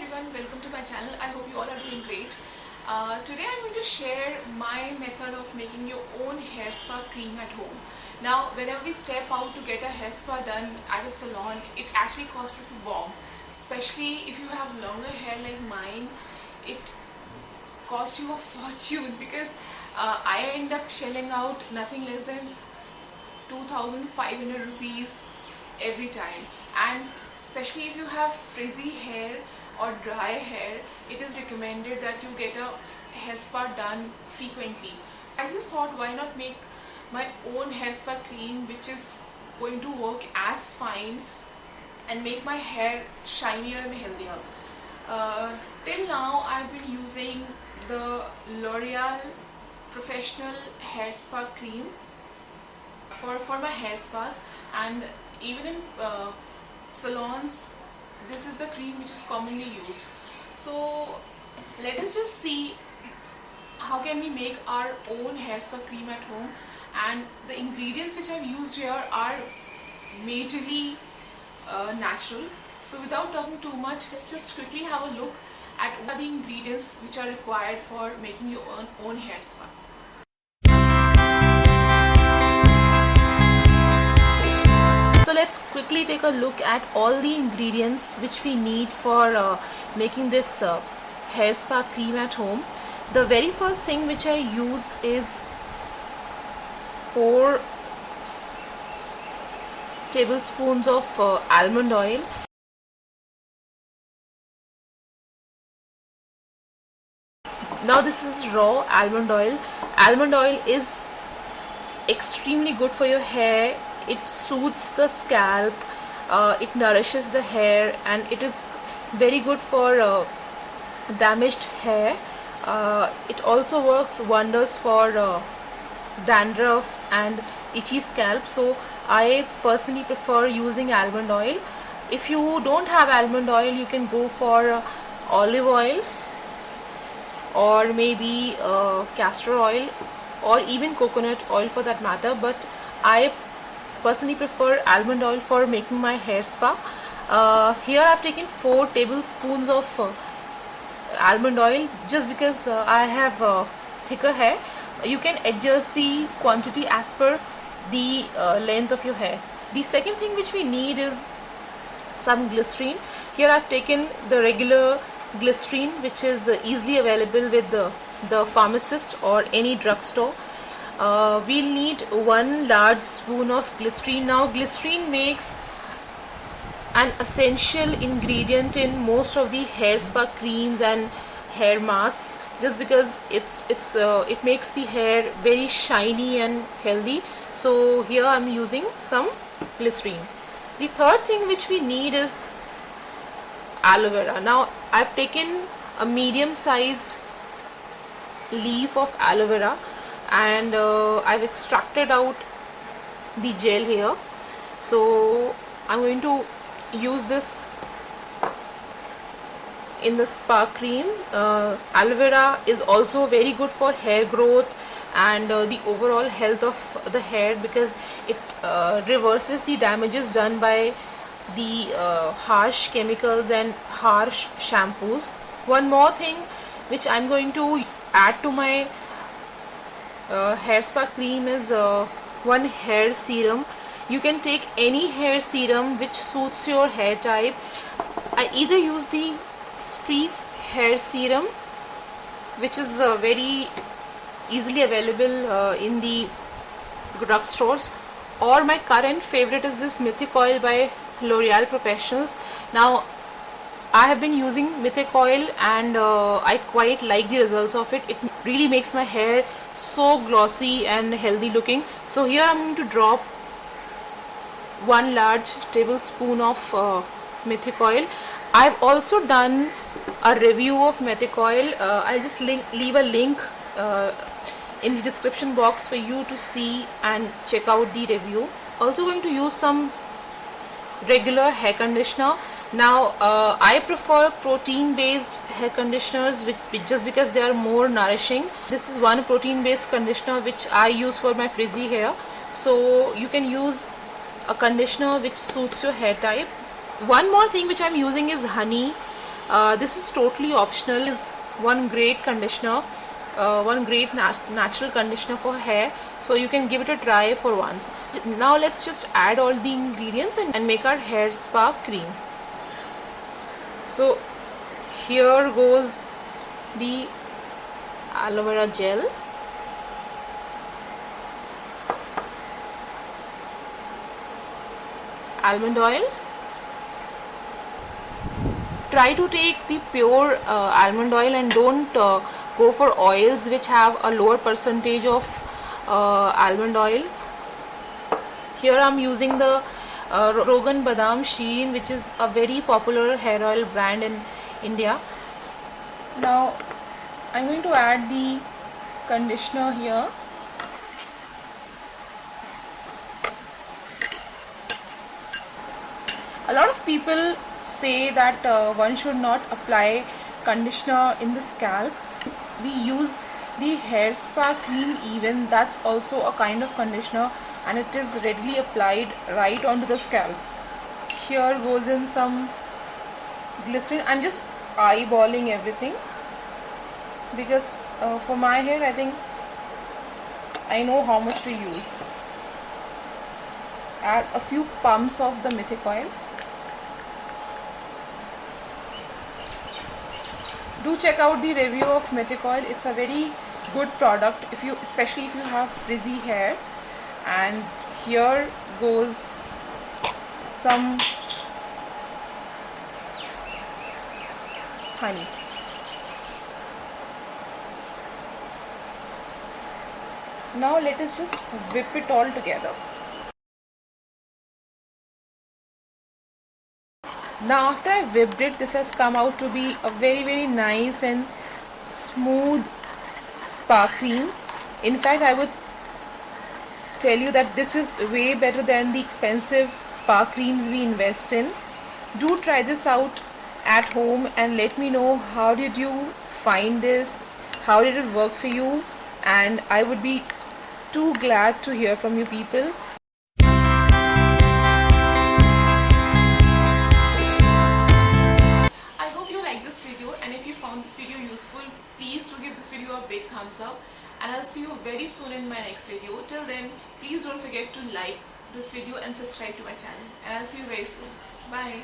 everyone, welcome to my channel. I hope you all are doing great. Today I'm going to share my method of making your own hair spa cream at home. Now whenever we step out to get a hair spa done at a salon, it actually costs us a bomb. Especially if you have longer hair like mine, it costs you a fortune because I end up shelling out nothing less than 2,500 rupees every time. And especially if you have frizzy hair or dry hair, it is recommended that you get a hair spa done frequently. So I just thought, why not make my own hair spa cream which is going to work as fine and make my hair shinier and healthier. Till now I've been using the L'Oreal Professional Hair Spa Cream for my hair spas, and even in salons this is the cream which is commonly used. So let us just see how can we make our own hair spa cream at home. And the ingredients which I've used here are majorly natural. So without talking too much, let's just quickly have a look at what are the ingredients which are required for making your own hair spa. So let's quickly take a look at all the ingredients which we need for making this hair spa cream at home. The very first thing which I use is 4 tablespoons of almond oil. Now this is raw almond oil. Almond oil is extremely good for your hair. It soothes the scalp, it nourishes the hair, and it is very good for damaged hair. It also works wonders for dandruff and itchy scalp. So I personally prefer using almond oil. If you don't have almond oil, you can go for olive oil or maybe castor oil or even coconut oil for that matter, but I personally prefer almond oil for making my hair spa. Here I have taken 4 tablespoons of almond oil just because I have thicker hair. You can adjust the quantity as per the length of your hair. The second thing which we need is some glycerin. Here I have taken the regular glycerin which is easily available with the pharmacist or any drugstore. We'll need 1 large spoon of glycerin. Now glycerin makes an essential ingredient in most of the hair spa creams and hair masks, just because it makes the hair very shiny and healthy. So here I'm using some glycerin. The third thing which we need is aloe vera. Now I've taken a medium sized leaf of aloe vera and I've extracted out the gel here. So I'm going to use this in the spa cream. Aloe vera is also very good for hair growth and the overall health of the hair, because it reverses the damages done by the harsh chemicals and harsh shampoos. One more thing which I'm going to add to my hair spa cream is 1 hair serum. You can take any hair serum which suits your hair type. I either use the Streaks hair serum, which is very easily available in the drugstores, or my current favorite is this Mythic oil by L'Oreal Professionals. Now I have been using Mythic oil and I quite like the results of it. It really makes my hair so glossy and healthy looking. So here I'm going to drop 1 large tablespoon of Mythic oil. I've also done a review of Mythic oil. I'll just leave a link in the description box for you to see and check out the review. Also going to use some regular hair conditioner. Now I prefer protein based hair conditioners just because they are more nourishing. This is one protein based conditioner which I use for my frizzy hair. So you can use a conditioner which suits your hair type. One more thing which I'm using is honey. This is totally optional. Is one great conditioner, one great natural conditioner for hair, so you can give it a try for once. Now let's just add all the ingredients and make our hair spa cream. So here goes the aloe vera gel, almond oil. Try to take the pure almond oil and don't go for oils which have a lower percentage of almond oil. Here I'm using the Rogan Badam Sheen, which is a very popular hair oil brand in India. Now I'm going to add the conditioner here. A lot of people say that one should not apply conditioner in the scalp. We use the hair spa cream even, that's also a kind of conditioner, and it is readily applied right onto the scalp. Here goes in some glycerin. I'm just eyeballing everything because for my hair I think I know how much to use. Add a few pumps of the mythic oil. Do check out the review of mythic oil. It's a very good product especially if you have frizzy hair. And here goes some honey. Now let us just whip it all together. Now after I whipped it, this has come out to be a very nice and smooth spa cream. In fact, I would tell you that this is way better than the expensive spa creams we invest in. Do try this out at home and let me know how did you find this, how did it work for you, and I would be too glad to hear from you people. And if you found this video useful, please do give this video a big thumbs up, and I'll see you very soon in my next video. Till then, please don't forget to like this video and subscribe to my channel, and I'll see you very soon. Bye.